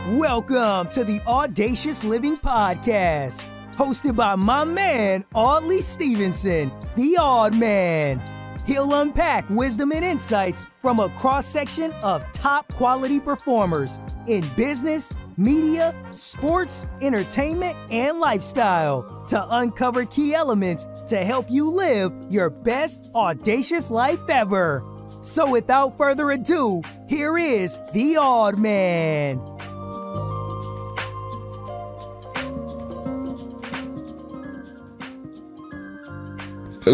Welcome to the Audacious Living Podcast, hosted by my man, Audley Stevenson, the Odd Man. He'll unpack wisdom and insights from a cross-section of top quality performers in business, media, sports, entertainment, and lifestyle to uncover key elements to help you live your best audacious life ever. So without further ado, here is the Odd Man.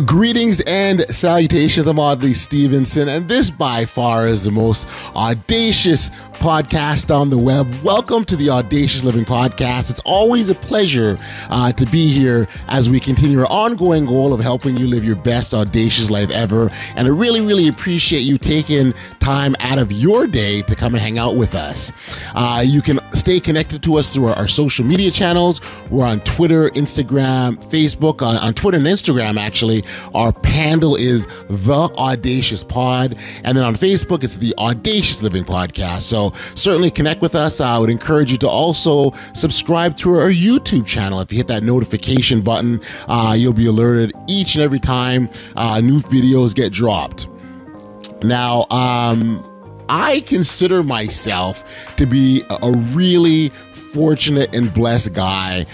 Greetings and salutations. I'm Audley Stevenson, and this by far is the most audacious podcast on the web. Welcome to the Audacious Living Podcast. It's always a pleasure to be here as we continue our ongoing goal of helping you live your best audacious life ever. And I really appreciate you taking time out of your day to come and hang out with us. You can stay connected to us through our social media channels. We're on Twitter, Instagram, Facebook. On Twitter and Instagram, actually, our handle is The Audacious Pod. And then on Facebook, it's the Audacious Living Podcast. So certainly connect with us. I would encourage you to also subscribe to our YouTube channel. If you hit that notification button, you'll be alerted each and every time new videos get dropped. Now, I consider myself to be a really fortunate and blessed guy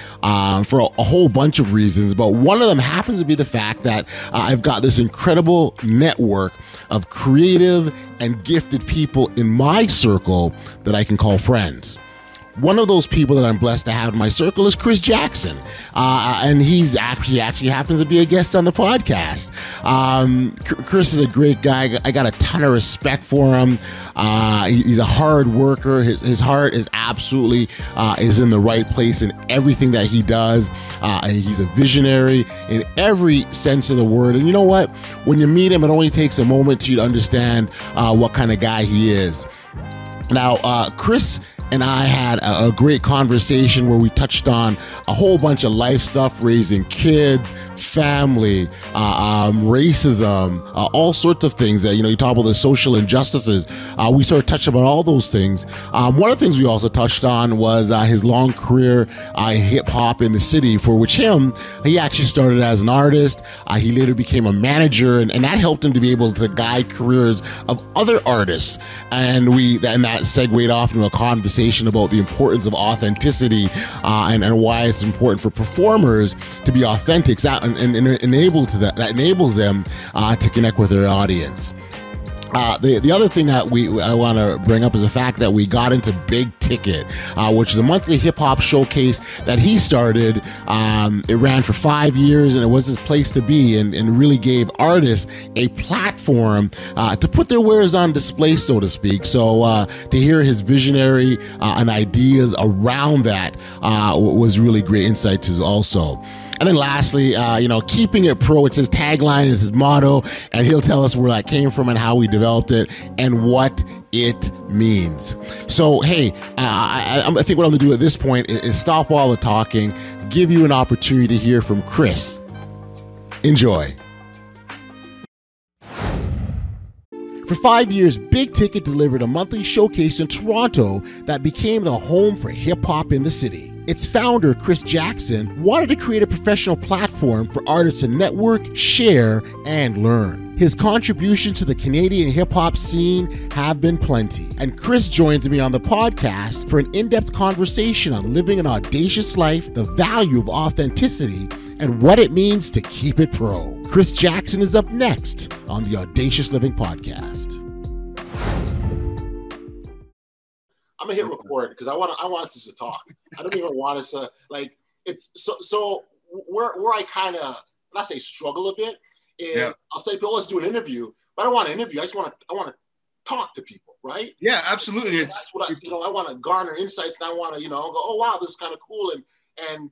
for a whole bunch of reasons, but one of them happens to be the fact that I've got this incredible network of creative and gifted people in my circle that I can call friends. One of those people that I'm blessed to have in my circle is Chris Jackson, and he's actually happens to be a guest on the podcast. Chris is a great guy. I got a ton of respect for him. He's a hard worker. His heart is absolutely is in the right place in everything that he does. He's a visionary in every sense of the word. And you know what? When you meet him, it only takes a moment to understand what kind of guy he is. Now, Chris and I had a great conversation where we touched on a whole bunch of life stuff, raising kids, family, racism, all sorts of things that, you talk about the social injustices. We sort of touched about all those things. One of the things we also touched on was his long career in hip hop in the city, for which he actually started as an artist. He later became a manager, and that helped him to be able to guide careers of other artists. And that segued off into a conversation about the importance of authenticity and why it's important for performers to be authentic. That enables them to connect with their audience. The other thing that I want to bring up is the fact that we got into Big Ticket, which is a monthly hip hop showcase that he started. It ran for 5 years, and it was his place to be, and really gave artists a platform to put their wares on display, so to speak. So to hear his visionary and ideas around that was really great insights also. And then lastly, keeping it pro, it's his tagline, it's his motto, and he'll tell us where that came from and how we developed it and what it means. So, hey, I think what I'm going to do at this point is stop all the talking, give you an opportunity to hear from Chris. Enjoy. For 5 years, Big Ticket delivered a monthly showcase in Toronto that became the home for hip-hop in the city. Its founder, Chris Jackson, wanted to create a professional platform for artists to network, share, and learn. His contributions to the Canadian hip-hop scene have been plenty, and Chris joins me on the podcast for an in-depth conversation on living an audacious life, the value of authenticity, and what it means to keep it pro. Chris Jackson is up next on the Audacious Living Podcast. I'm gonna hit record because I want us to talk. I don't even want us to it's so where I kind of, when I say struggle a bit, is I'll say, Bill, let's do an interview, but I don't want to interview. I want to talk to people, right? Yeah, absolutely. That's what I want to garner insights, and I want to go, oh wow, this is kind of cool, and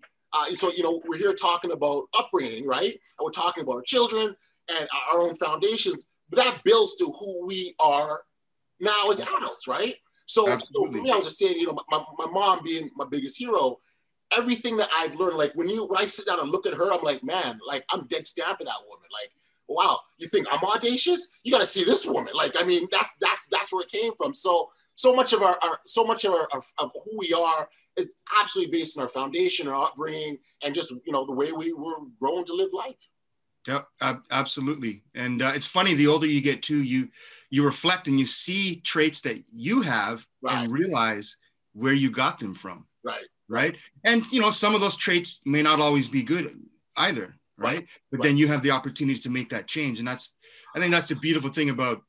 so we're here talking about upbringing, right? And we're talking about our children and our own foundations, but that builds to who we are now as adults, right? So for me, I was just saying, my mom being my biggest hero, everything that I've learned, like when I sit down and look at her, I'm like, man, like I'm dead stamp of that woman. Like, wow, you think I'm audacious? You got to see this woman. Like, I mean, that's where it came from. So so much of of who we are is absolutely based on our foundation, our upbringing, and just, you know, the way we were grown to live life. Yeah, absolutely. And it's funny, the older you get too, you reflect and you see traits that you have and realize where you got them from. Right. And, you know, some of those traits may not always be good either. Right. But then you have the opportunities to make that change. And I think that's the beautiful thing about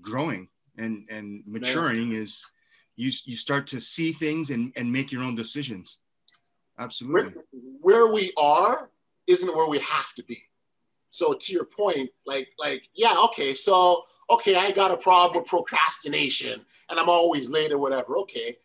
growing and maturing is you start to see things and make your own decisions. Absolutely. Where we are isn't where we have to be. So to your point, yeah, okay, I got a problem with procrastination and I'm always late or whatever. Okay.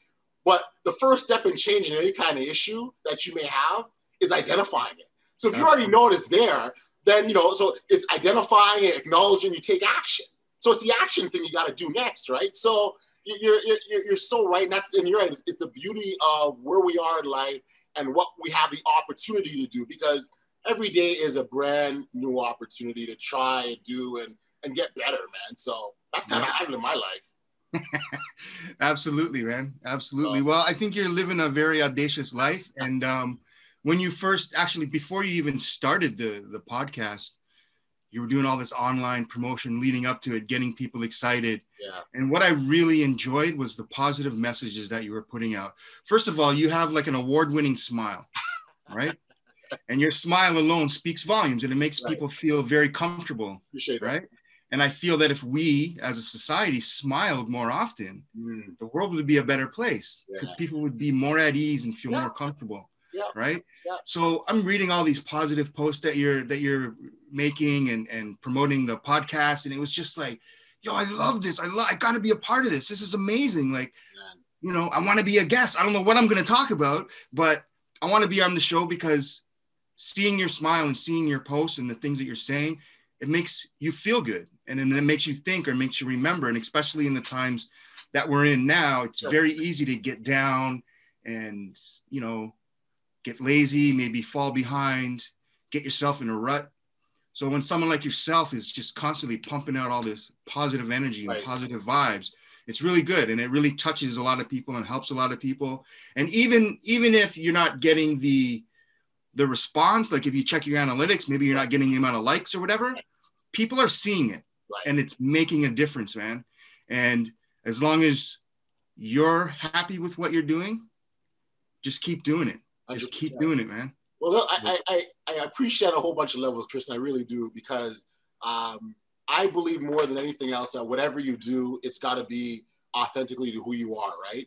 But the first step in changing any kind of issue that you may have is identifying it. So if you already know it's there, then, you know, so it's identifying it, acknowledging, you take action. So it's the action thing you got to do next, right? So you're so right. And you're right. It's the beauty of where we are in life and what we have the opportunity to do, because every day is a brand new opportunity to try and do and get better, man. So that's kind of how I live my life. Absolutely, man. Absolutely. Well, I think you're living a very audacious life. And when you first, actually, before you even started the podcast, you were doing all this online promotion leading up to it, getting people excited. Yeah. And what I really enjoyed was the positive messages that you were putting out. First of all, you have like an award-winning smile, right? And your smile alone speaks volumes, and it makes people feel very comfortable. Appreciate that. Right? And I feel that if we as a society smiled more often, the world would be a better place, because people would be more at ease and feel more comfortable. Right. So I'm reading all these positive posts that you're making and promoting the podcast. And it was just like, yo, I love this. I got to be a part of this. This is amazing. Like, you know, I want to be a guest. I don't know what I'm going to talk about, but I want to be on the show, because seeing your smile and seeing your posts and the things that you're saying, it makes you feel good. And then it makes you think, or makes you remember. And especially in the times that we're in now, it's very easy to get down and, you know, get lazy, maybe fall behind, get yourself in a rut. So when someone like yourself is just constantly pumping out all this positive energy and positive vibes, it's really good. And it really touches a lot of people and helps a lot of people. And even if you're not getting the response, like if you check your analytics, maybe you're not getting the amount of likes or whatever, people are seeing it. And it's making a difference, man. And as long as you're happy with what you're doing, just keep doing it. Just 100%. Keep doing it, man. Well, look, I appreciate a whole bunch of levels, Tristan. I really do, because I believe more than anything else that whatever you do, it's got to be authentically to who you are, right?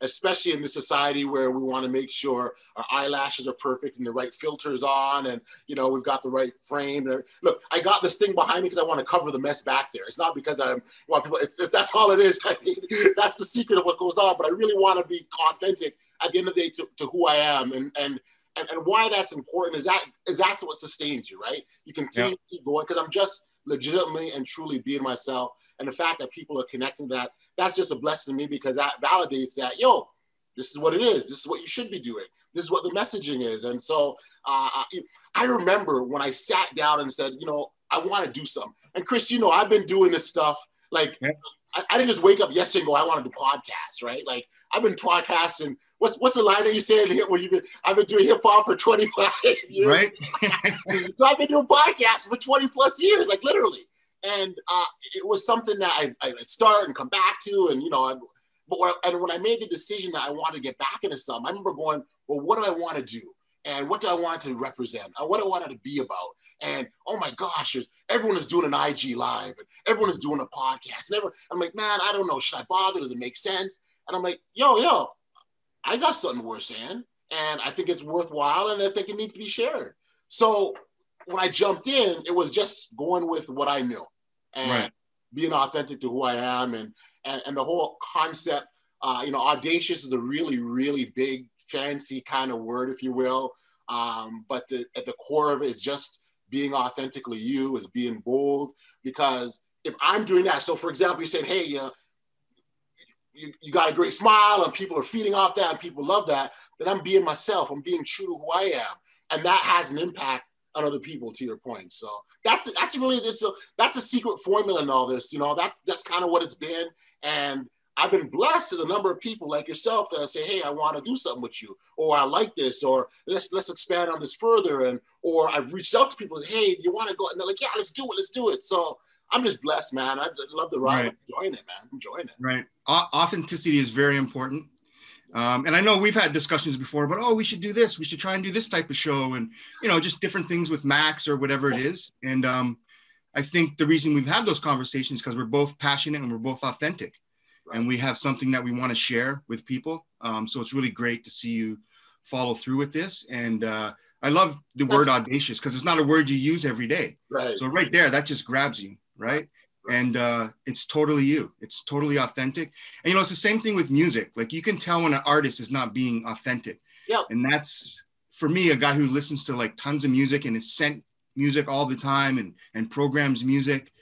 Especially in this society where we want to make sure our eyelashes are perfect and the right filters on, and, you know, we've got the right frame. Look, I got this thing behind me because I want to cover the mess back there. It's not because I want people, that's all it is. I mean, that's the secret of what goes on, but I really want to be authentic at the end of the day to who I am. And why that's important is that's what sustains you, right? You continue to keep going, because I'm just legitimately and truly being myself. And the fact that people are connecting that's just a blessing to me, because that validates that, yo, this is what it is. This is what you should be doing. This is what the messaging is. And so I remember when I sat down and said, you know, I want to do something. And Chris, you know, I've been doing this stuff. Like, I didn't just wake up yesterday and go, I want to do podcasts, right? Like, I've been podcasting. What's the line that you say I've been doing hip hop for 25 years. Right. So I've been doing podcasts for 20 plus years, like literally. And it was something that I start and come back to, and, you know, and when I made the decision that I wanted to get back into something, I remember going, well, what do I want to do? And what do I want to represent? And what do I want it to be about? And, oh my gosh, everyone is doing an IG live, and everyone is doing a podcast. And I'm like, man, I don't know. Should I bother? Does it make sense? And I'm like, yo, I got something worth saying, and I think it's worthwhile, and I think it needs to be shared. So when I jumped in, it was just going with what I knew and being authentic to who I am, and the whole concept. You know, audacious is a really, really big, fancy kind of word, if you will. But at the core of it is just being authentically you, is being bold. Because if I'm doing that, so for example, you're saying, hey, you got a great smile and people are feeding off that and people love that, then I'm being myself. I'm being true to who I am. And that has an impact on other people, to your point. So that's really, that's a secret formula in all this. You know, that's kind of what it's been. And I've been blessed with a number of people like yourself that say, hey, I want to do something with you, or I like this, or let's expand on this further. Or I've reached out to people and say, hey, do you want to go? And they're like, yeah, let's do it. So I'm just blessed, man. I love the ride. Right. I'm enjoying it, man. I'm enjoying it. Right. Authenticity is very important. And I know we've had discussions before, but, we should do this. We should try and do this type of show and, just different things with Max or whatever it is. And I think the reason we've had those conversations because we're both passionate and we're both authentic. Right. And we have something that we want to share with people. So it's really great to see you follow through with this. And I love the word audacious because it's not a word you use every day. Right. So right there, that just grabs you, right? And it's totally you. It's totally authentic. And, it's the same thing with music. Like you can tell when an artist is not being authentic. Yeah. And that's, for me, a guy who listens to like tons of music and is sent music all the time and programs music.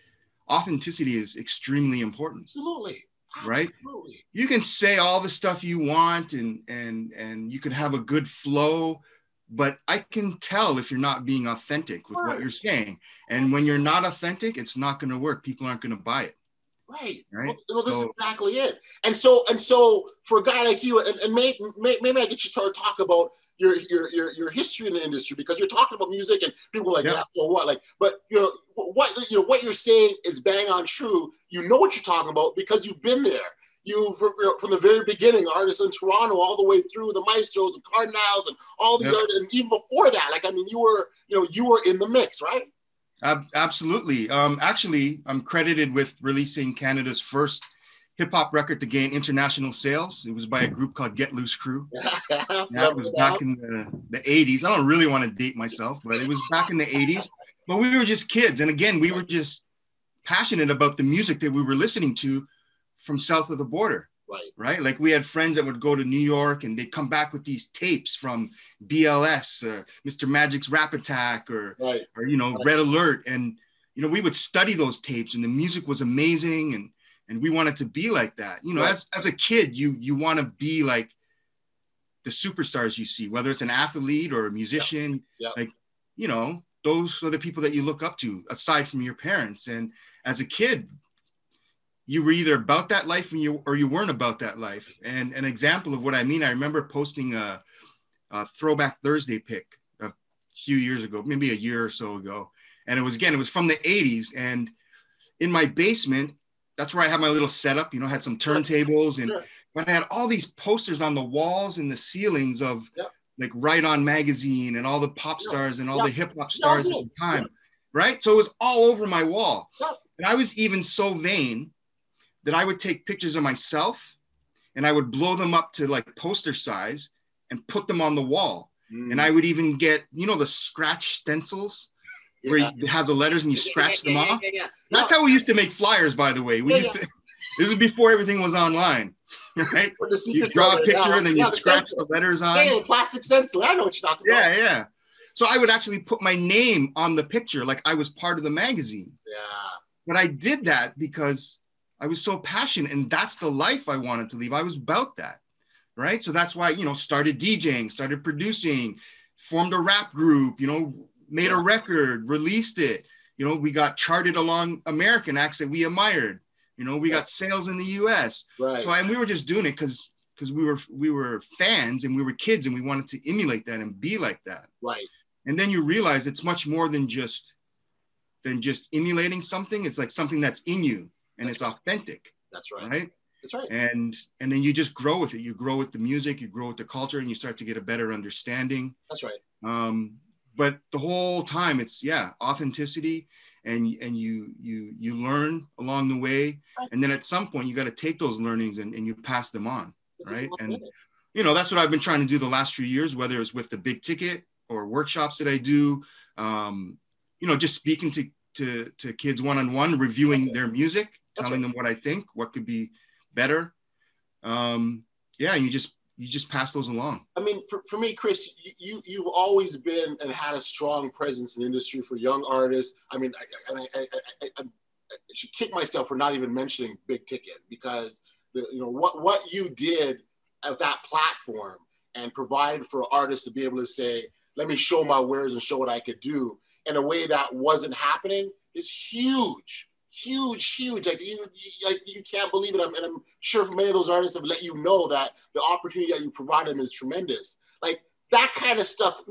Authenticity is extremely important. Absolutely. Right? Absolutely. You can say all the stuff you want and you can have a good flow, but I can tell if you're not being authentic with what you're saying. And when you're not authentic, it's not going to work. People aren't going to buy it. Right. Right. Well, this is exactly it. And so for a guy like you, and maybe I get you to talk about your history in the industry, because you're talking about music and people are like, yeah, so what? Like, but what you're saying is bang on true. You know what you're talking about because you've been there. You from the very beginning, artists in Toronto, all the way through the Maestros and Cardinals and all these other, and even before that, like, I mean, you were in the mix, right? Absolutely. Actually, I'm credited with releasing Canada's first hip hop record to gain international sales. It was by a group called Get Loose Crew. That was back in the 80s. I don't really want to date myself, but it was back in the 80s. But we were just kids. And again, we were just passionate about the music that we were listening to from south of the border. Right. Like we had friends that would go to New York and they'd come back with these tapes from BLS, Mr. Magic's Rap Attack or Red Alert. And, we would study those tapes and the music was amazing. And we wanted to be like that. As a kid, you want to be like the superstars you see, whether it's an athlete or a musician, like, those are the people that you look up to aside from your parents. And as a kid, you were either about that life or you weren't about that life. And an example of what I mean, I remember posting a Throwback Thursday pic a few years ago, maybe a year or so ago. And it was from the 80s. And in my basement, that's where I had my little setup, had some turntables but I had all these posters on the walls and the ceilings of like Right On magazine and all the pop stars and all the hip hop stars at the time. Right. So it was all over my wall. And I was even so vain that I would take pictures of myself and I would blow them up to like poster size and put them on the wall. And I would even get, the scratch stencils where you have the letters and you scratch them off. That's how we used to make flyers, by the way. This is before everything was online, right? You draw a picture and then you scratch the letters on. Hey, plastic stencil. I know what you're talking about. Yeah. So I would actually put my name on the picture like I was part of the magazine. Yeah. But I did that because I was so passionate and that's the life I wanted to live. I was about that, right? So that's why, started DJing, started producing, formed a rap group, made a record, released it. We got charted along American acts that we admired. We got sales in the US. Right. So, and we were just doing it because we were fans and we were kids and we wanted to emulate that and be like that. Right. And then you realize it's much more than just emulating something. It's like something that's in you and it's authentic. That's right. Right. That's right. And then you just grow with it. You grow with the music, you grow with the culture, and you start to get a better understanding. That's right. But the whole time it's authenticity and you learn along the way. And then at some point you got to take those learnings and you pass them on. Right. And, that's what I've been trying to do the last few years, whether it's with the big ticket or workshops that I do, just speaking to kids one-on-one, reviewing their music, telling them what I think, what could be better. And you just pass those along. I mean, for me, Chris, you've always been and had a strong presence in the industry for young artists. I mean, I should kick myself for not even mentioning Big Ticket because what you did at that platform and provided for artists to be able to say, let me show my wares and show what I could do in a way that wasn't happening is huge. huge. Like you can't believe it. And I'm sure for many of those artists have let you know that the opportunity that you provide them is tremendous. Like that kind of stuff.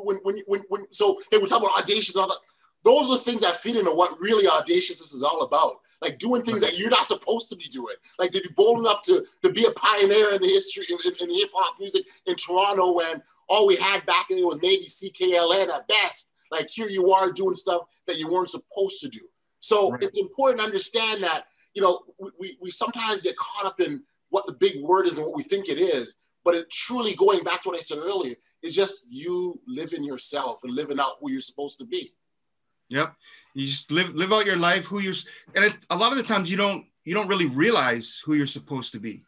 So they were talking about audacious and all that. Those are things that feed into what really audacious is all about. Like doing things that you're not supposed to be doing. Like to be bold enough to be a pioneer in the history in hip hop music in Toronto when all we had back then was maybe CKLN at best. Like here you are doing stuff that you weren't supposed to do. So it's important to understand that, you know, we sometimes get caught up in what the big word is and what we think it is. But it truly, going back to what I said earlier, is just you living yourself and living out who you're supposed to be. Yep. You just live out your life, and a lot of the times you don't really realize who you're supposed to be.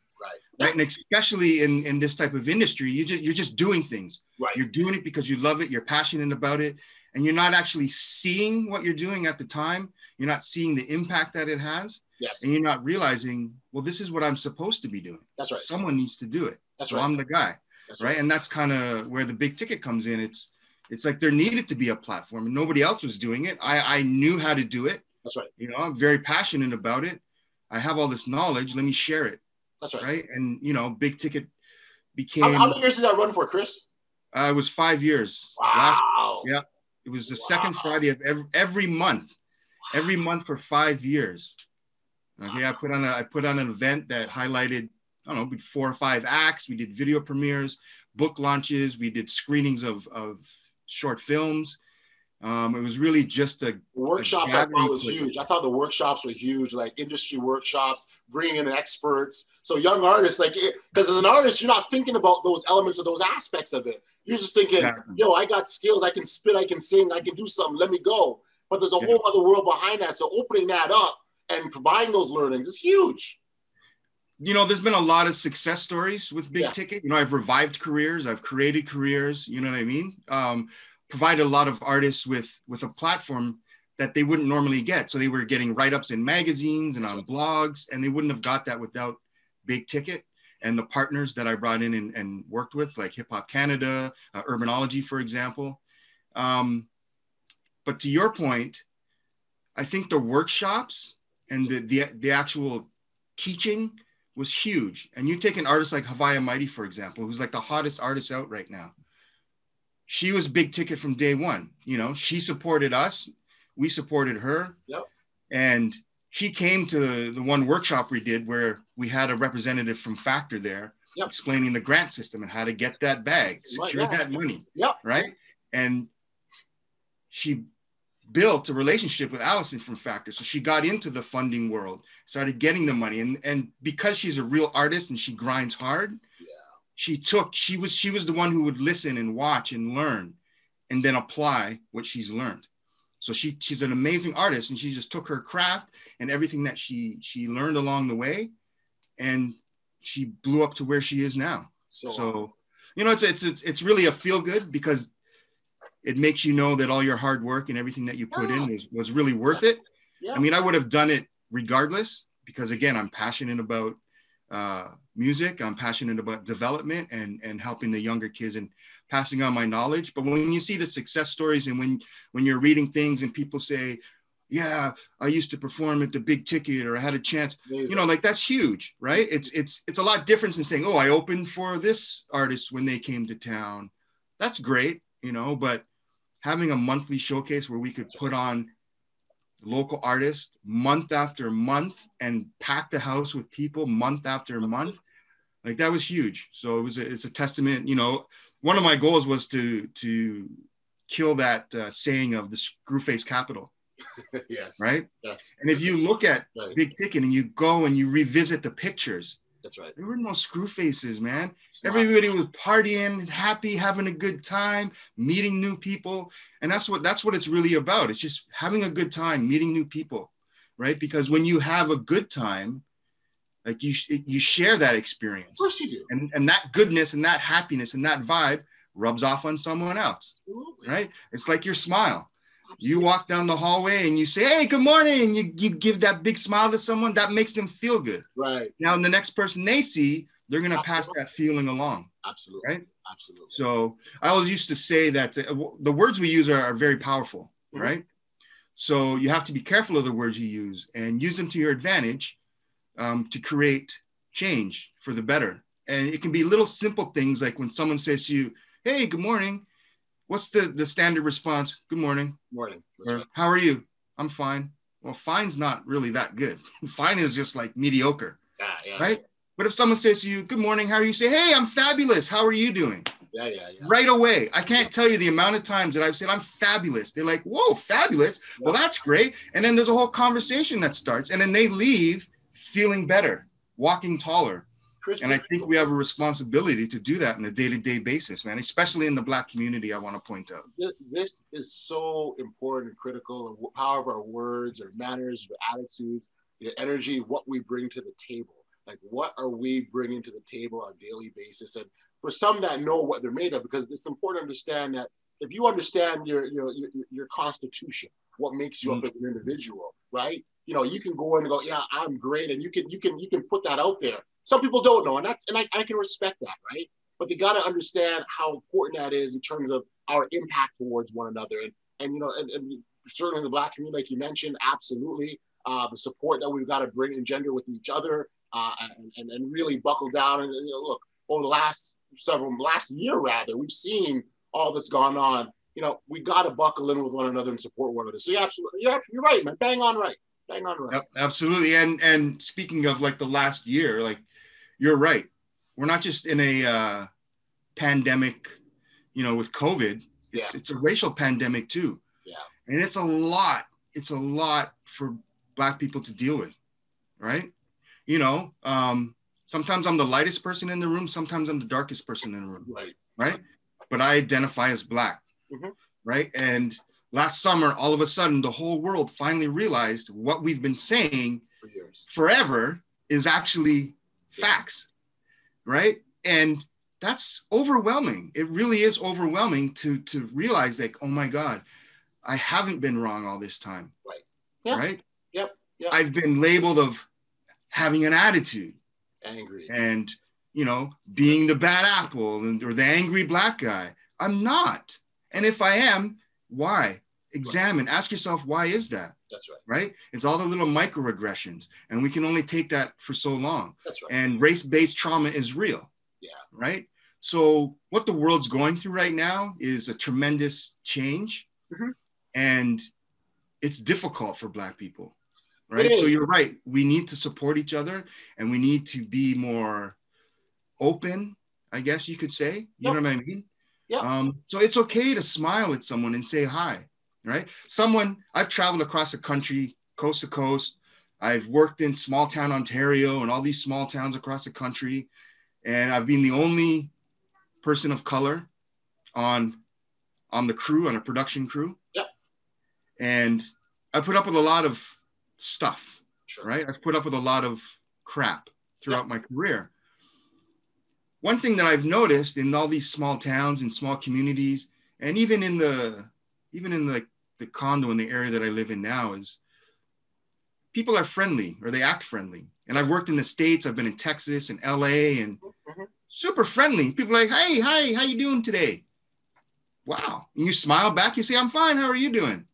Right. And especially in this type of industry, you're just doing things. Right. You're doing it because you love it. You're passionate about it. And you're not actually seeing what you're doing at the time. You're not seeing the impact that it has. Yes. And you're not realizing, well, this is what I'm supposed to be doing. That's right. Someone needs to do it. That's right. So I'm the guy. That's right. And that's kind of where the big ticket comes in. It's like there needed to be a platform and nobody else was doing it. I knew how to do it. That's right. You know, I'm very passionate about it. I have all this knowledge. Let me share it. That's right. Right. And, you know, big ticket became. How many years did that run for, Chris? It was 5 years. Wow. Yeah. It was the second Friday of every month, every month for 5 years. Okay. I put on an event that highlighted, I don't know, 4 or 5 acts. We did video premieres, book launches. We did screenings of short films. It was really just workshops. I thought was huge. I thought the workshops were huge, like industry workshops, bringing in experts. So young artists, like, because as an artist, you're not thinking about those elements or those aspects of it. You're just thinking, yo, I got skills. I can spit, I can sing, I can do something. Let me go. But there's a whole other world behind that. So opening that up and providing those learnings is huge. You know, there's been a lot of success stories with big ticket. You know, I've revived careers. I've created careers. You know what I mean? Provided a lot of artists with a platform that they wouldn't normally get. So they were getting write-ups in magazines and on blogs, and they wouldn't have got that without big ticket and the partners that I brought in and worked with, like Hip Hop Canada, Urbanology, for example. But to your point, I think the workshops and the actual teaching was huge. And you take an artist like Havaya Mighty, for example, who's like the hottest artist out right now. She was big ticket from day one. You know, she supported us. We supported her. Yep. And she came to the one workshop we did where we had a representative from Factor there explaining the grant system and how to get that bag, secure that money. Yep. Right. And she built a relationship with Allison from Factor. So she got into the funding world, started getting the money. And because she's a real artist and she grinds hard, she was the one who would listen and watch and learn and then apply what she's learned. So she's an amazing artist, and she just took her craft and everything that she learned along the way, and she blew up to where she is now. So you know, it's really a feel good because it makes you know that all your hard work and everything that you put in was really worth it. I mean, I would have done it regardless because, again, I'm passionate about music. I'm passionate about development and helping the younger kids and passing on my knowledge. But when you see the success stories and when you're reading things and people say, yeah, I used to perform at the big ticket or I had a chance, you know, like that's huge, right? It's a lot different than saying, oh, I opened for this artist when they came to town. That's great, you know, but having a monthly showcase where we could put on local artists month after month and pack the house with people month after month, like that was huge. So it's a testament. You know, one of my goals was to kill that saying of the Screwface capital. Yes. Right. Yes. And if you look at big ticket and you go and you revisit the pictures, that's right, there were no screw faces, man. Everybody was partying, happy, having a good time, meeting new people. And that's what it's really about. It's just having a good time, meeting new people, right? Because when you have a good time, like you share that experience. Of course you do. And that goodness and that happiness and that vibe rubs off on someone else. Absolutely. Right? It's like your smile. Absolutely. You walk down the hallway and you say, hey, good morning. You give that big smile to someone, that makes them feel good. Right. Now, the next person they see, they're going to pass that feeling along. Absolutely. Right? Absolutely. So I always used to say that the words we use are very powerful, right? So you have to be careful of the words you use and use them to your advantage to create change for the better. And it can be little simple things like when someone says to you, hey, good morning. What's the standard response? Good morning. Morning. Or, right. How are you? I'm fine. Well, fine's not really that good. Fine is just like mediocre, right? But if someone says to you, good morning, how are you? Say, hey, I'm fabulous. How are you doing? Yeah. Right away. I can't tell you the amount of times that I've said, I'm fabulous. They're like, whoa, fabulous. Yeah. Well, that's great. And then there's a whole conversation that starts. And then they leave feeling better, walking taller. Chris, and I think we have a responsibility to do that on a day-to-day basis, man, especially in the Black community, I want to point out. This is so important and critical. The power of our words, our manners, our attitudes, the energy, what we bring to the table. Like, what are we bringing to the table on a daily basis? And for some that know what they're made of, because it's important to understand that if you understand your constitution, what makes you up as an individual, right? You know, you can go in and go, yeah, I'm great. And you can put that out there. Some people don't know, and I can respect that, right? But they got to understand how important that is in terms of our impact towards one another. And you know, and certainly in the Black community, like you mentioned, absolutely, the support that we've got to bring and gender with each other, and really buckle down. And you know, look, over the last year rather, we've seen all that's gone on. You know, we got to buckle in with one another and support one another. So you're right, man. Bang on right. Yep, absolutely. And speaking of like the last year, like, you're right. We're not just in a pandemic, you know, with COVID. It's a racial pandemic too. Yeah. And it's a lot for Black people to deal with, right? You know, sometimes I'm the lightest person in the room. Sometimes I'm the darkest person in the room. Right. But I identify as Black, right? And last summer, all of a sudden, the whole world finally realized what we've been saying for years, forever is actually facts, right? And that's overwhelming. It really is overwhelming to realize, like, oh my God, I haven't been wrong all this time. Right. Yeah. Right. Yep. I've been labeled of having an attitude, angry, and, you know, being the bad apple or the angry Black guy. I'm not. And if I am, why? Examine, ask yourself, why is that? That's right. Right? It's all the little microaggressions, and we can only take that for so long. That's right. And race-based trauma is real. Yeah. Right? So what the world's going through right now is a tremendous change, and it's difficult for Black people, right? So you're right. We need to support each other, and we need to be more open, I guess you could say. You know what I mean? Yeah. So it's okay to smile at someone and say hi, right? I've traveled across the country, coast to coast. I've worked in small town Ontario and all these small towns across the country. And I've been the only person of color on the crew, on a production crew. Yep. And I put up with a lot of stuff, sure, right? I've put up with a lot of crap throughout my career. One thing that I've noticed in all these small towns and small communities, and even in the condo in the area that I live in now, is people are friendly, or they act friendly. And I've worked in the States. I've been in Texas and LA, and super friendly. People are like, hey, hi, how you doing today? Wow. And you smile back, you say, I'm fine. How are you doing?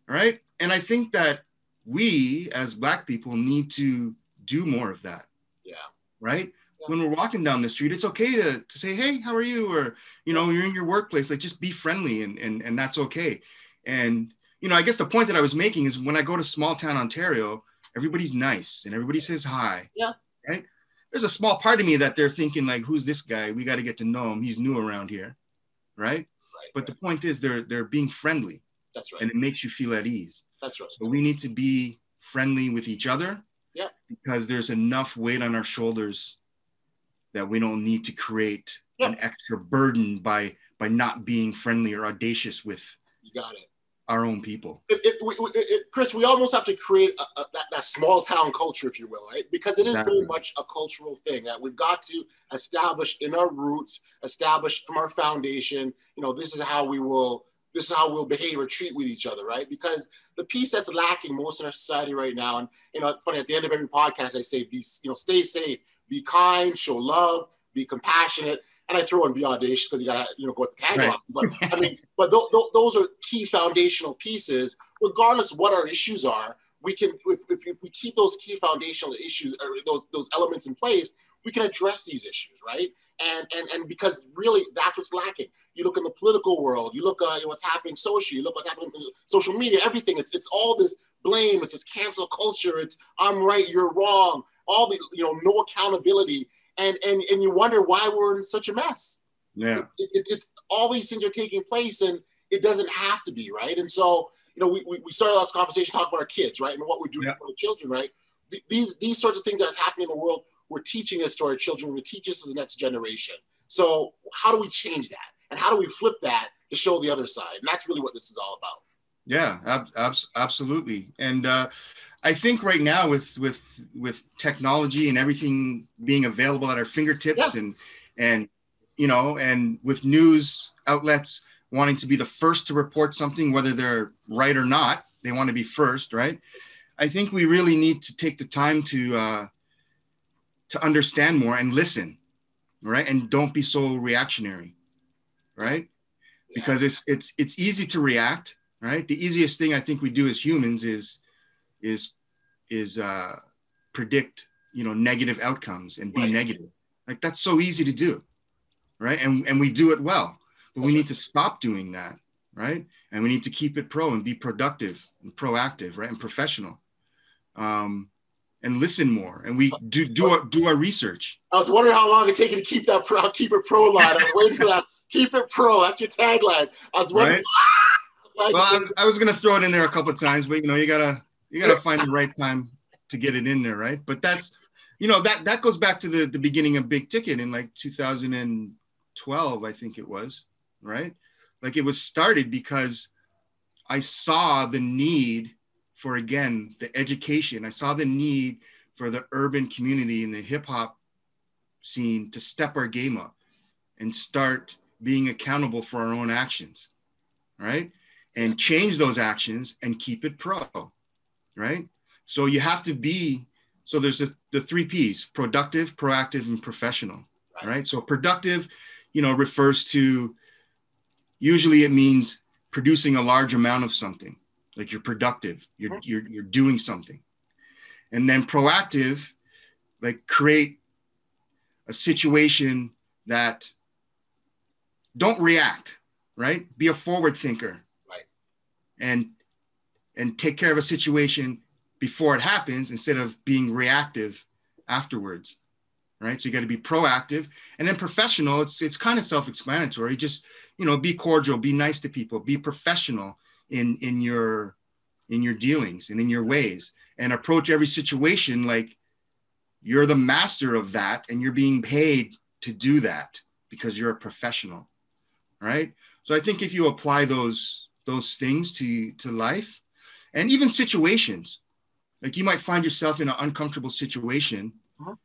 Right? And I think that we as Black people need to do more of that. Yeah. Right? When we're walking down the street, it's okay to say, hey, how are you? Or, you know, you're in your workplace, like, just be friendly, and that's okay. And, you know, I guess the point that I was making is when I go to small town Ontario, everybody's nice and everybody says hi. Yeah. Right? There's a small part of me that they're thinking, like, who's this guy? We got to get to know him. He's new around here. Right? But the point is they're being friendly. That's right. And it makes you feel at ease. That's right. So we need to be friendly with each other. Yeah. Because there's enough weight on our shoulders that we don't need to create an extra burden by not being friendly or audacious with our own people. Chris, we almost have to create that small town culture, if you will, right? Because it is very much a cultural thing that we've got to establish in our roots, establish from our foundation. You know, this is how we'll behave or treat with each other, right? Because the piece that's lacking most in our society right now, and, you know, it's funny, at the end of every podcast, I say, stay safe, be kind, show love, be compassionate. and I throw in be audacious because you gotta, go with the tagline. Right. But I mean, but those are key foundational pieces. Regardless of what our issues are, we can, if we keep those key foundational issues or those elements in place, we can address these issues, right? And because really that's what's lacking. You look in the political world, you look at what's happening socially, you look what's happening in social media, everything. It's all this blame, it's this cancel culture, it's I'm right, you're wrong, all the no accountability, and you wonder why we're in such a mess. Yeah, it's all these things are taking place, and it doesn't have to be, right? And so we started this conversation talking about our kids, right, and what we're doing for the children, right? These sorts of things that's happening in the world, we're teaching this to our children, we teach this to the next generation. So how do we change that? And how do we flip that to show the other side? And that's really what this is all about. Yeah, absolutely. And I think right now with technology and everything being available at our fingertips, and with news outlets wanting to be the first to report something, whether they're right or not, they want to be first, right? I think we really need to take the time to understand more and listen, right? And don't be so reactionary, right? Because it's easy to react, right? The easiest thing I think we do as humans is predict, negative outcomes and be negative. Like that's so easy to do, right? And we do it well, but we need to stop doing that, right? And we need to keep it pro and be productive and proactive, right? And professional. And listen more, and we do our research. I was wondering how long it take you to keep that keep it pro line. I was waiting for that. Keep it pro. That's your tagline. I was wondering. Right? Well, I was gonna throw it in there a couple of times, but you gotta find the right time to get it in there, right? But that's that goes back to the beginning of Big Ticket in like 2012, I think it was, right? Like it was started because I saw the need for, again, the education. I saw the need for the urban community and the hip hop scene to step our game up and start being accountable for our own actions, right? And change those actions and keep it pro, right? So you have to be, so there's the 3 Ps, productive, proactive, and professional, right? So productive, refers to, usually it means producing a large amount of something. Like you're productive, you're doing something. And then proactive, like create a situation that don't react, right? Be a forward thinker, right? And take care of a situation before it happens instead of being reactive afterwards, right? So you got to be proactive. And then professional, it's kind of self-explanatory. Just, be cordial, be nice to people, be professional in your dealings and in your ways, and approach every situation like you're the master of that and you're being paid to do that because you're a professional, right? So I think if you apply those things to life and even situations, like you might find yourself in an uncomfortable situation,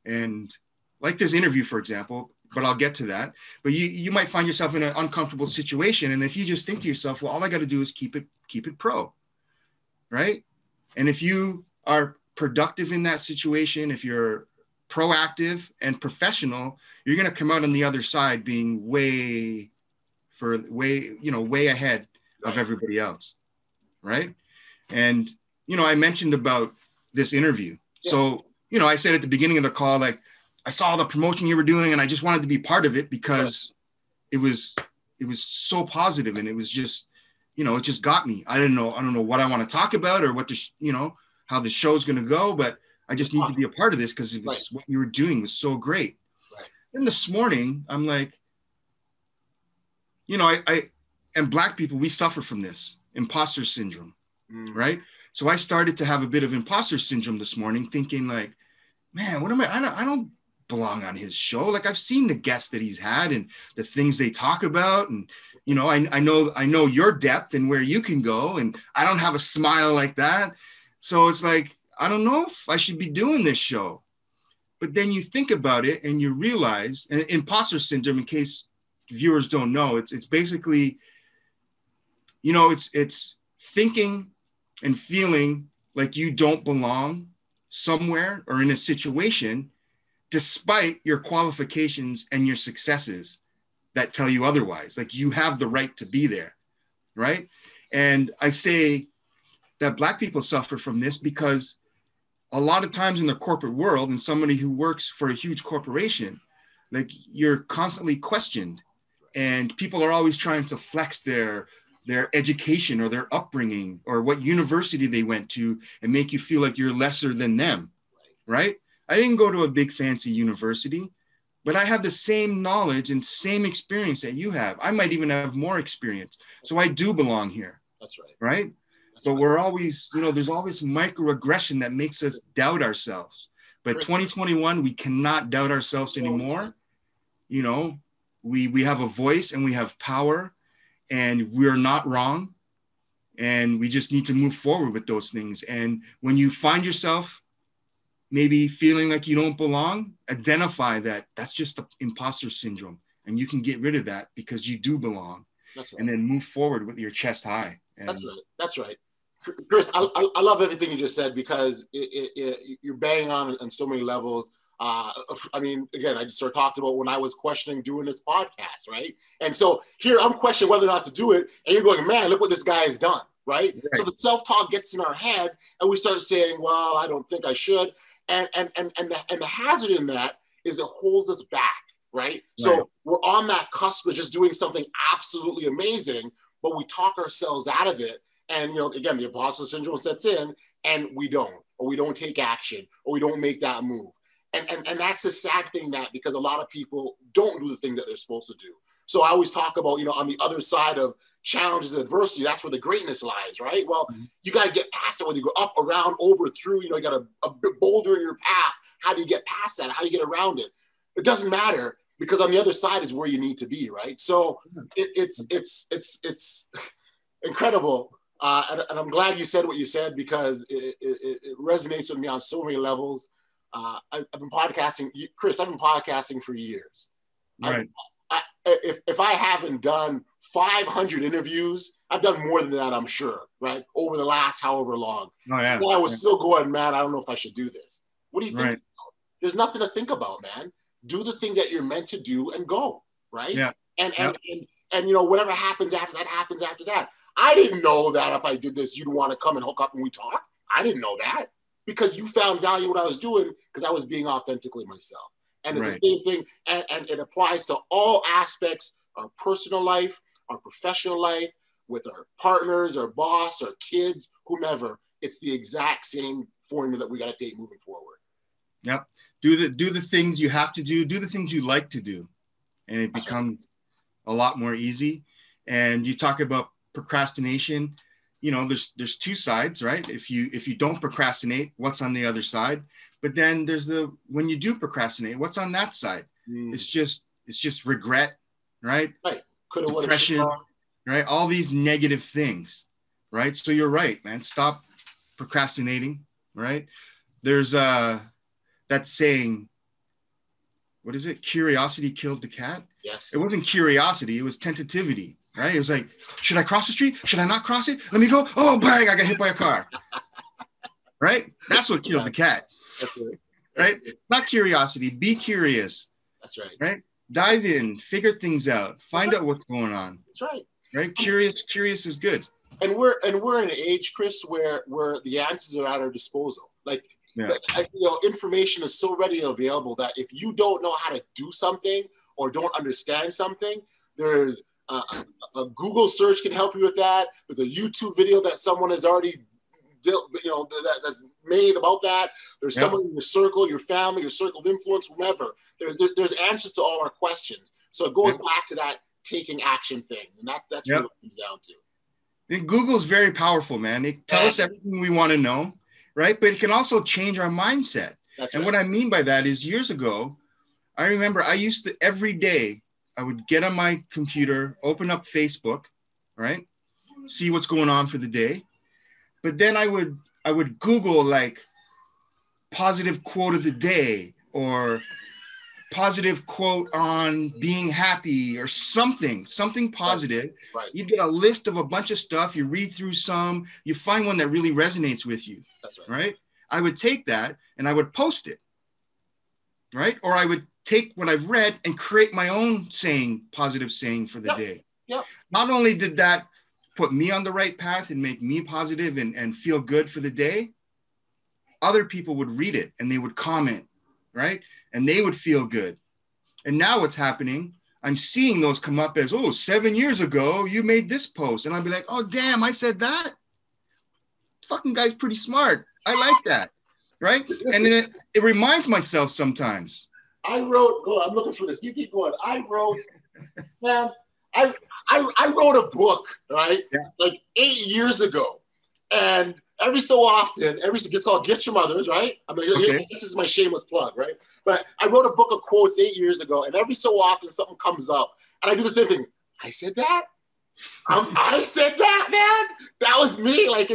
and like this interview, for example, but I'll get to that. But you might find yourself in an uncomfortable situation, and if you just think to yourself, well, all I got to do is keep it pro, right? And if you are productive in that situation, if you're proactive and professional, you're going to come out on the other side being way ahead of everybody else, right? And I mentioned about this interview. So I said at the beginning of the call, like, I saw the promotion you were doing and I just wanted to be part of it because it was so positive, and it was just, it just got me. I don't know what I want to talk about or what how the show's going to go, but I just need to be a part of this because it was what you were doing was so great. Right. Then this morning, I'm like, I and Black people, we suffer from this imposter syndrome, right? So I started to have a bit of imposter syndrome this morning, thinking like, man, what am I don't belong on his show. Like I've seen the guests that he's had and the things they talk about. And, I know your depth and where you can go. And I don't have a smile like that. So it's like, I don't know if I should be doing this show. But then you think about it and you realize, and imposter syndrome, in case viewers don't know, it's basically, it's thinking and feeling like you don't belong somewhere or in a situation, despite your qualifications and your successes that tell you otherwise. Like, you have the right to be there, right? And I say that Black people suffer from this because a lot of times in the corporate world, and somebody who works for a huge corporation, like, you're constantly questioned, and people are always trying to flex their education or their upbringing or what university they went to and make you feel like you're lesser than them, right? I didn't go to a big fancy university, but I have the same knowledge and same experience that you have. I might even have more experience. So I do belong here. That's right. Right? But we're always, there's all this microaggression that makes us doubt ourselves. But 2021, we cannot doubt ourselves anymore. We have a voice and we have power, and we're not wrong. And we just need to move forward with those things. And when you find yourself maybe feeling like you don't belong, identify that that's just the imposter syndrome. And you can get rid of that because you do belong. That's right. And then move forward with your chest high. And That's right. Chris, I love everything you just said, because you're banging on so many levels. I mean, again, I just sort of talked about when I was questioning doing this podcast, right? And so here I'm questioning whether or not to do it, and you're going, man, look what this guy has done, right? So the self-talk gets in our head, and we start saying, well, I don't think I should. And the hazard in that is it holds us back, right? So we're on that cusp of just doing something absolutely amazing, but we talk ourselves out of it. And, again, the imposter syndrome sets in, and we don't take action, or we don't make that move. And that's the sad thing, because a lot of people don't do the things that they're supposed to do. So I always talk about, on the other side of challenges and adversity, that's where the greatness lies, right? Well, you got to get past it, whether you go up, around, over, through, you got a boulder in your path. How do you get past that? How do you get around it? It doesn't matter, because on the other side is where you need to be, right? So it's incredible. And I'm glad you said what you said, because it resonates with me on so many levels. I've been podcasting, Chris, I've been podcasting for years. Right. If I haven't done 500 interviews, I've done more than that, I'm sure, right? Over the last however long. Oh, yeah. And I was still going, man, I don't know if I should do this. What do you think? Right. There's nothing to think about, man. Do the things that you're meant to do and go, right? Yeah. And whatever happens after that happens after that. I didn't know that if I did this, you'd want to come and hook up and we talk. I didn't know that, because you found value in what I was doing, because I was being authentically myself. And it's the same thing, and it applies to all aspects, our personal life, our professional life, with our partners, our boss, our kids, whomever. It's the exact same formula that we got to take moving forward. Yep. Do the things you have to do the things you like to do, and it becomes a lot more easy. And you talk about procrastination. There's two sides, right? If you don't procrastinate, what's on the other side? But then there's when you do procrastinate, what's on that side? It's just regret, right? Right. Depression, right? All these negative things, right? So you're right, man. Stop procrastinating, right? There's that saying, what is it? Curiosity killed the cat. Yes. It wasn't curiosity, it was tentativity. Right? It was like, should I cross the street? Should I not cross it? Let me go. Oh, bang, I got hit by a car. Right? That's what killed the cat. That's right. Right? Not curiosity. Be curious. That's right. Right? Dive in, figure things out, find out what's going on. That's right. Right? Curious is good. And we're in an age, Chris, where the answers are at our disposal. Like, information is so readily available that if you don't know how to do something or don't understand something, there's a Google search can help you with that. With a YouTube video that someone has already, that's made about that. There's someone in your circle, your family, your circle of influence, whomever. There's answers to all our questions. So it goes back to that taking action thing, and that's what it comes down to. And Google's very powerful, man. It tells us everything we want to know, right? But it can also change our mindset. And what I mean by that is, years ago, I remember I used to every day. I would get on my computer, open up Facebook, right? See what's going on for the day. But then I would Google like positive quote of the day, or positive quote on being happy, or something positive. Right. You'd get a list of a bunch of stuff. You read through some, you find one that really resonates with you. That's right. Right? I would take that and I would post it. Right? Or I would take what I've read and create my own positive saying for the day. Yep. Not only did that put me on the right path and make me positive and feel good for the day, other people would read it and they would comment, right? And they would feel good. And now what's happening, I'm seeing those come up as, 7 years ago, you made this post. And I'll be like, oh, damn, I said that? Fucking guy's pretty smart. I like that, right? And then it reminds myself sometimes. I wrote, I'm looking for this. You keep going. I wrote, man, I wrote a book, right? Yeah. Like 8 years ago. And every so often, it's called Gifts from Others, right? I mean, okay. This is my shameless plug, right? But I wrote a book of quotes 8 years ago, and every so often something comes up, and I do the same thing. I said that? I said that, man? That was me. Like,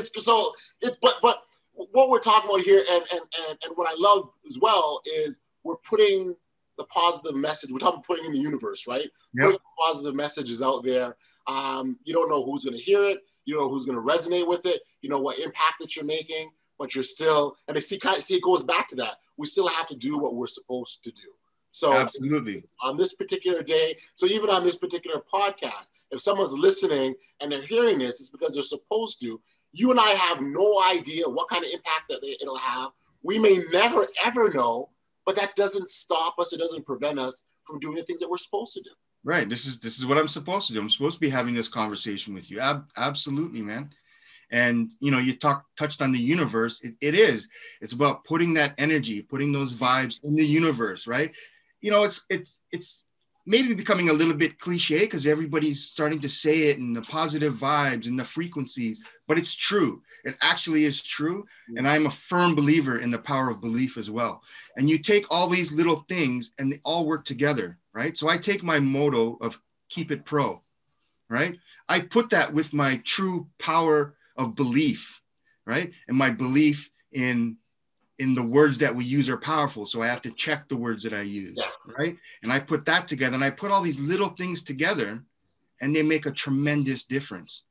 but what we're talking about here, and what I love as well, is we're putting the positive message, we're talking about putting in the universe, right? Yep. Putting positive messages out there. You don't know who's going to hear it. You don't know who's going to resonate with it. You know what impact that you're making, but you're still, and I see it goes back to that. We still have to do what we're supposed to do. So absolutely. On this particular day, so even on this particular podcast, if someone's listening and they're hearing this, it's because they're supposed to. You and I have no idea what kind of impact that it'll have. We may never, ever know, but that doesn't stop us. It doesn't prevent us from doing the things that we're supposed to do. Right. This is what I'm supposed to do. I'm supposed to be having this conversation with you. Absolutely, man. And, you touched on the universe. It's about putting that energy, putting those vibes in the universe, right? It's maybe becoming a little bit cliche because everybody's starting to say it and the positive vibes and the frequencies, but it's true. It actually is true. And I'm a firm believer in the power of belief as well. And you take all these little things and they all work together, right? So I take my motto of keep it pro, right? I put that with my true power of belief, right? And my belief in the words that we use are powerful. So I have to check the words that I use, yes. Right? And I put that together and I put all these little things together and they make a tremendous difference,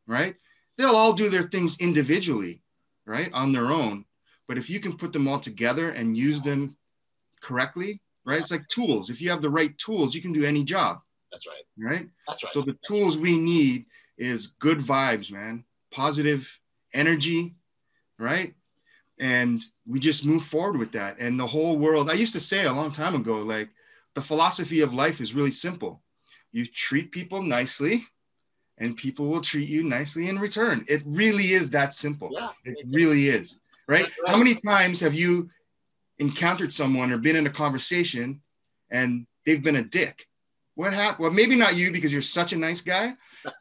right? They'll all do their things individually, right? On their own. But if you can put them all together and use them correctly, right? It's like tools. If you have the right tools, you can do any job. That's right. Right? That's right. So the tools we need is good vibes, man. Positive energy, right? And we just move forward with that. And the whole world, I used to say a long time ago, like the philosophy of life is really simple. You treat people nicely and people will treat you nicely in return. It really is that simple. Yeah, it really is, right? How many times have you encountered someone or been in a conversation and they've been a dick? What happened? Well, maybe not you because you're such a nice guy,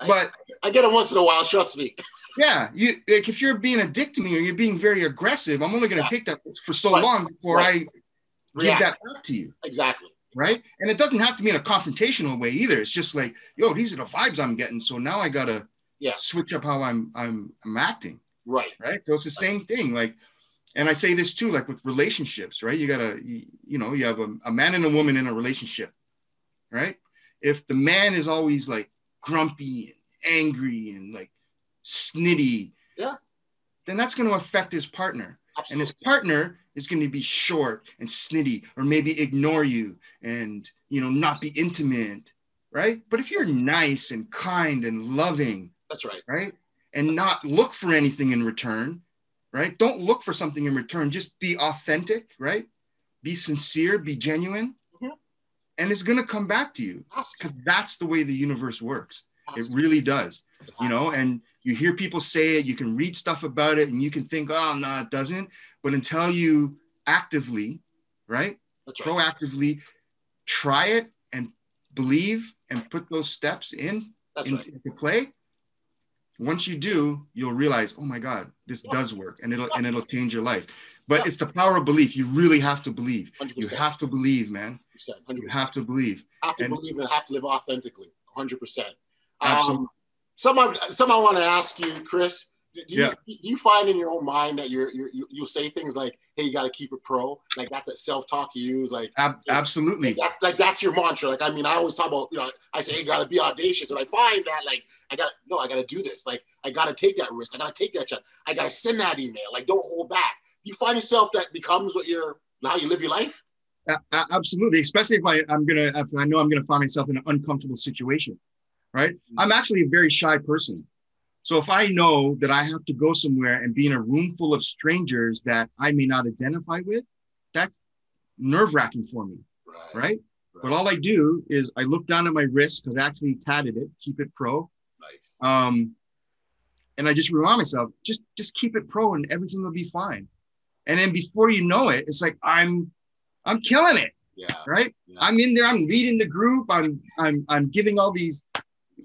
but I get it once in a while, trust me. Yeah, if you're being a dick to me or you're being very aggressive, I'm only going to take that for so long before I give that back to you. Exactly. Right? And it doesn't have to be in a confrontational way either. It's just like, yo, these are the vibes I'm getting. So now I got to switch up how I'm acting. Right. Right. So it's the same thing. Like, and I say this too, like with relationships, right? You got to, you have a man and a woman in a relationship, right? If the man is always like grumpy and angry and like snitty, then that's going to affect his partner. Absolutely. And his partner is going to be short and snitty or maybe ignore you and, not be intimate, right? But if you're nice and kind and loving, that's right. Right? And not look for anything in return, right? Don't look for something in return. Just be authentic, right? Be sincere, be genuine. Mm-hmm. And it's going to come back to you because that's the way the universe works. It really does, and you hear people say it, you can read stuff about it and you can think, oh, no, it doesn't. But until you actively, right? That's right. Proactively try it and believe and put those steps into play. Once you do, you'll realize, oh my God, this does work and it'll change your life. But it's the power of belief. You really have to believe. 100%. You have to believe, man. 100%. You have to believe. Believe and have to live authentically. 100%. Absolutely. Some I want to ask you, Chris. Do you find in your own mind that you'll say things like, "Hey, you got to keep it pro," like that's that self-talk you use, like absolutely. That's your mantra. Like, I mean, I always talk about, I say, "Hey, you got to be audacious," and I find that like I got to do this. Like, I got to take that risk. I got to take that chance. I got to send that email. Like, don't hold back. You find yourself that becomes how you live your life. Absolutely, especially if I know I'm gonna find myself in an uncomfortable situation, right? I'm actually a very shy person. So if I know that I have to go somewhere and be in a room full of strangers that I may not identify with, that's nerve-wracking for me, right? But all I do is I look down at my wrist because I actually tatted it, keep it pro. Nice. And I just remind myself, just keep it pro and everything will be fine. And then before you know it, it's like I'm killing it. Yeah. Right. Yeah. I'm in there. I'm leading the group. I'm giving all these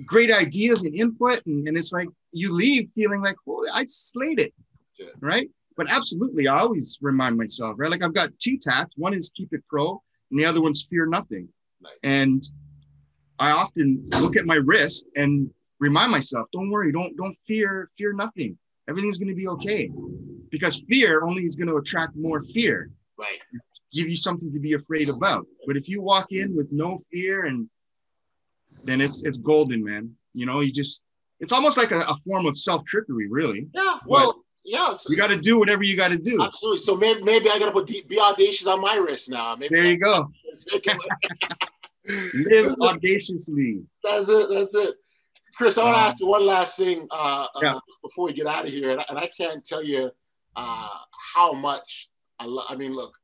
great ideas and input, and it's like you leave feeling like, oh, I slayed it. That's it. Right. But absolutely, I always remind myself, right? Like I've got 2 tats. One is keep it pro, and the other one's fear nothing. Nice. And I often look at my wrist and remind myself, don't worry, don't fear nothing. Everything's going to be okay. Because fear only is going to attract more fear. Right. Give you something to be afraid about. But if you walk in with no fear, and then it's golden, man. You know, it's almost like a form of self-trickery, really. Yeah. Well, you got to do whatever you got to do. Absolutely. So maybe I got to put be audacious on my wrist now. Maybe there you go. Live audaciously. That's it. Chris, I want to ask you one last thing before we get out of here, and I can't tell you how much I mean, look,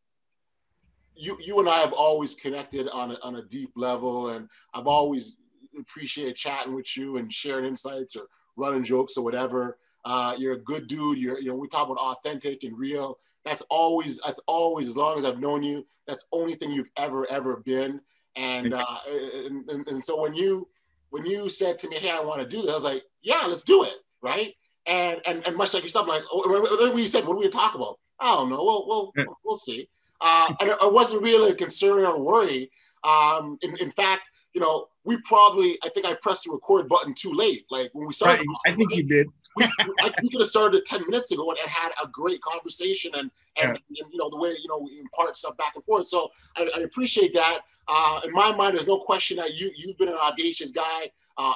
you and I have always connected on a deep level, and I've always appreciated chatting with you and sharing insights or running jokes or whatever. You're a good dude. We talk about authentic and real. That's always as long as I've known you. That's the only thing you've ever been. And so when you said to me, hey, I want to do this, I was like, yeah, let's do it, right? And much like yourself, I'm like, when you said, what do we talk about? I don't know. We'll see. And I wasn't really concerned or worried. In fact, I think I pressed the record button too late. Like when we started, right. I think you did. we could have started 10 minutes ago and had a great conversation and the way, we impart stuff back and forth. So I appreciate that. In my mind, there's no question that you've been an audacious guy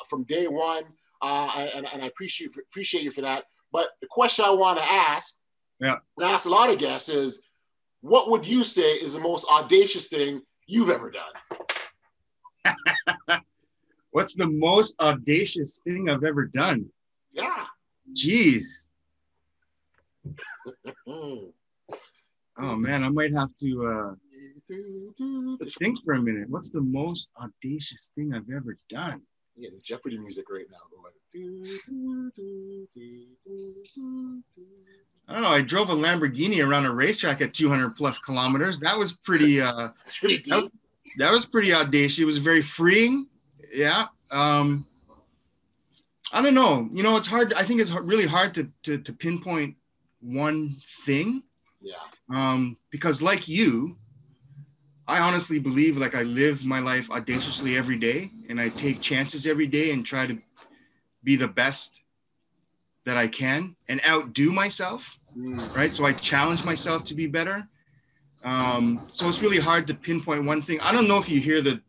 from day one. And I appreciate you for that. But the question I want to ask, and I ask a lot of guests is, what would you say is the most audacious thing you've ever done? What's the most audacious thing I've ever done? Yeah. Jeez. Oh man, I might have to think for a minute. What's the most audacious thing I've ever done? Yeah, the Jeopardy music right now going. I don't know. I drove a Lamborghini around a racetrack at 200 plus kilometers. That was pretty. That's pretty deep. That was pretty audacious. It was very freeing. Yeah. I don't know. It's hard. I think it's really hard to pinpoint one thing. Yeah. Because like you, I honestly believe like I live my life audaciously every day, and I take chances every day and try to be the best that I can and outdo myself. Right. So I challenge myself to be better. So it's really hard to pinpoint one thing. I don't know if you hear the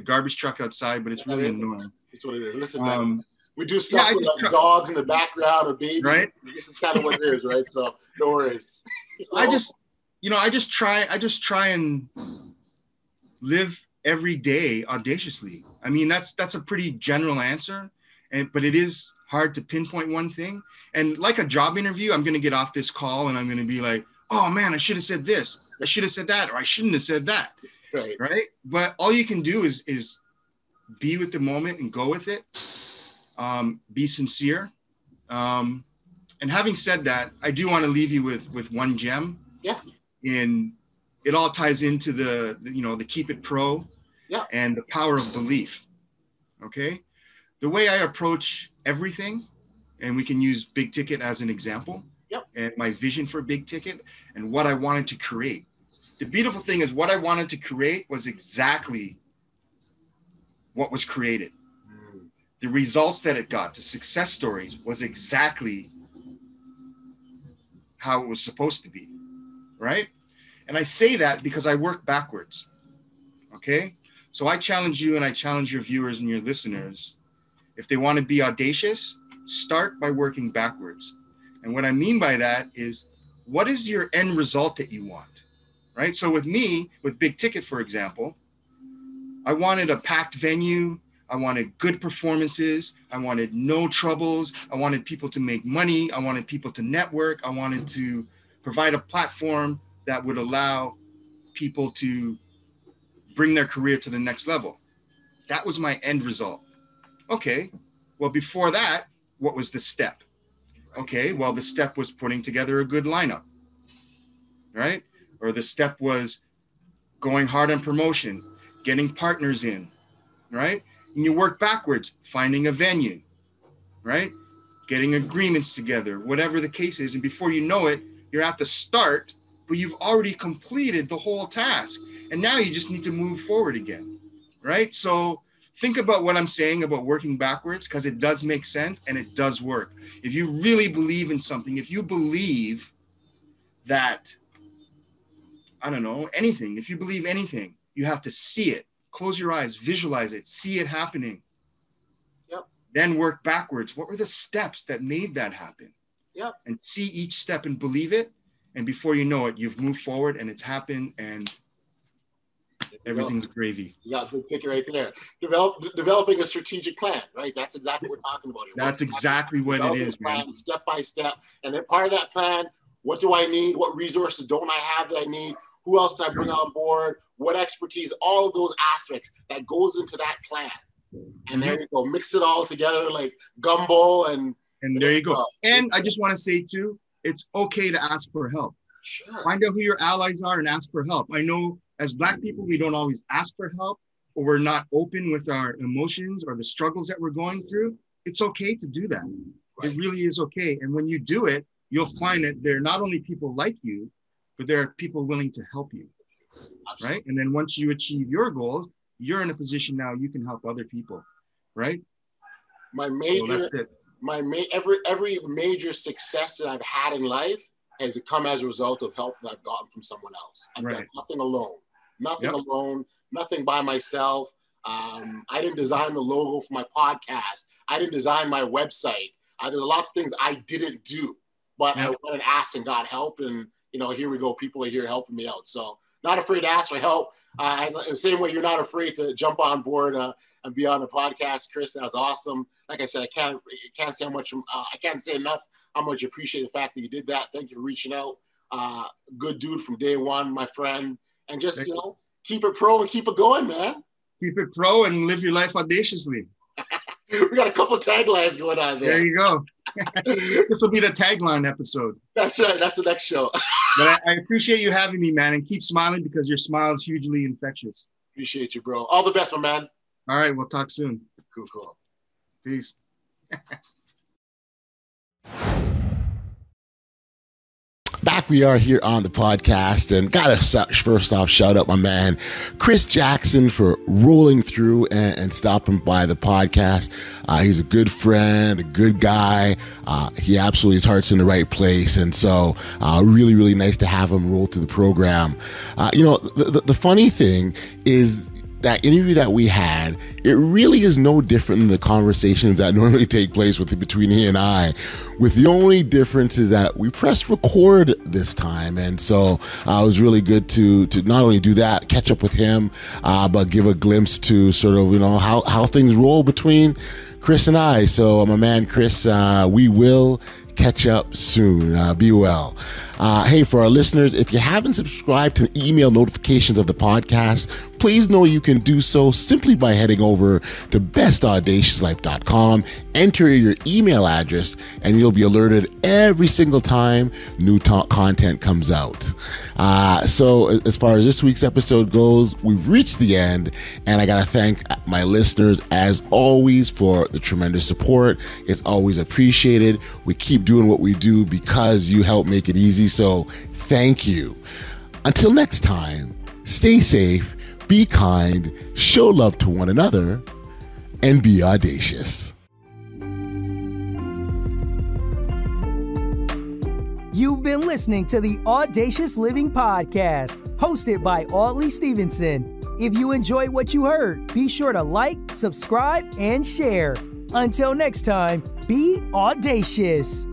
garbage truck outside, but it's really annoying. That's what it is. Listen, man, we do stuff with like dogs in the background or babies. Right. This is kind of what it is, right? So no worries. I just try and live every day audaciously. I mean, that's a pretty general answer, but it is hard to pinpoint one thing. And like a job interview, I'm going to get off this call and I'm going to be like, oh man, I should have said this. I should have said that, or I shouldn't have said that. Right. But all you can do is be with the moment and go with it. Be sincere. And having said that, I do want to leave you with one gem. Yeah. It all ties into the keep it pro. Yeah. And the power of belief. Okay. The way I approach everything, and we can use big ticket as an example. Yep. And my vision for big ticket and what I wanted to create. The beautiful thing is what I wanted to create was exactly what was created. The results that it got, the success stories, was exactly how it was supposed to be, right? And I say that because I work backwards, okay? So I challenge you and I challenge your viewers and your listeners. If they want to be audacious, start by working backwards. And what I mean by that is, what is your end result that you want? right? So with me, with Big Ticket, for example, I wanted a packed venue. I wanted good performances. I wanted no troubles. I wanted people to make money. I wanted people to network. I wanted to provide a platform that would allow people to bring their career to the next level. That was my end result. Okay, well, before that, what was the step? Okay, well, the step was putting together a good lineup, right? Or the step was going hard on promotion, getting partners in, right? And you work backwards, finding a venue, right? Getting agreements together, whatever the case is. And before you know it, you're at the start, but you've already completed the whole task. And now you just need to move forward again, right? So think about what I'm saying about working backwards, because it does make sense and it does work. If you really believe in something, if you believe that, I don't know, anything, if you believe anything, you have to see it. Close your eyes, visualize it, see it happening. Yep. Then work backwards. What were the steps that made that happen? Yep. And see each step and believe it. And before you know it, you've moved forward and it's happened and everything's gravy. You got a Big Ticket right there. Developing a strategic plan, right? That's exactly what we're talking about here. That's exactly what it is, man. Step by step. And then part of that plan, what do I need? What resources don't I have that I need? Who else can I bring on board? What expertise? All of those aspects that goes into that plan. And there you go. Mix it all together like gumbo and there you go. And I just want to say too, it's okay to ask for help. Sure. Find out who your allies are and ask for help. I know as Black people, we don't always ask for help, or we're not open with our emotions or the struggles that we're going through. It's okay to do that. Right. It really is okay. And when you do it, you'll find that there are not only people like you, but there are people willing to help you. Absolutely. Right? And then once you achieve your goals, you're in a position now you can help other people, right? Every major success that I've had in life has come as a result of help that I've gotten from someone else. I've done nothing alone, nothing by myself. I didn't design the logo for my podcast. I didn't design my website. There's lots of things I didn't do, but I went and asked and got help. And, here we go. People are here helping me out. So not afraid to ask for help. And the same way you're not afraid to jump on board and be on the podcast, Chris. That was awesome. Like I said, I can't say how much. I can't say enough how much I appreciate the fact that you did that. Thank you for reaching out. Good dude from day one, my friend. And just keep it pro and keep it going, man. Keep it pro and live your life audaciously. We got a couple of taglines going on there. There you go. This will be the tagline episode. That's right. That's the next show. But I appreciate you having me, man, and keep smiling because your smile is hugely infectious. Appreciate you, bro. All the best, my man. All right. We'll talk soon. Cool. Peace. Back we are here on the podcast, and gotta first off shout out my man Chris Jackson for rolling through and stopping by the podcast. He's a good friend, a good guy. He absolutely, his heart's in the right place, and so really, really nice to have him roll through the program. The funny thing is, that interview that we had, it really is no different than the conversations that normally take place between he and I, with the only difference is that we pressed record this time. And so it was really good to not only do that, catch up with him, but give a glimpse to sort of, how things roll between Chris and I. So my man, Chris, we will catch up soon. Be well. Hey, for our listeners, if you haven't subscribed to the email notifications of the podcast, please know you can do so simply by heading over to bestaudaciouslife.com, enter your email address, and you'll be alerted every single time new content comes out. So as far as this week's episode goes, we've reached the end, and I got to thank my listeners as always for the tremendous support. It's always appreciated. We keep doing what we do because you help make it easy. So thank you. Until next time, stay safe, be kind, show love to one another, and be audacious. You've been listening to the Audacious Living Podcast, hosted by Audley Stevenson. If you enjoyed what you heard, be sure to like, subscribe, and share. Until next time, be audacious.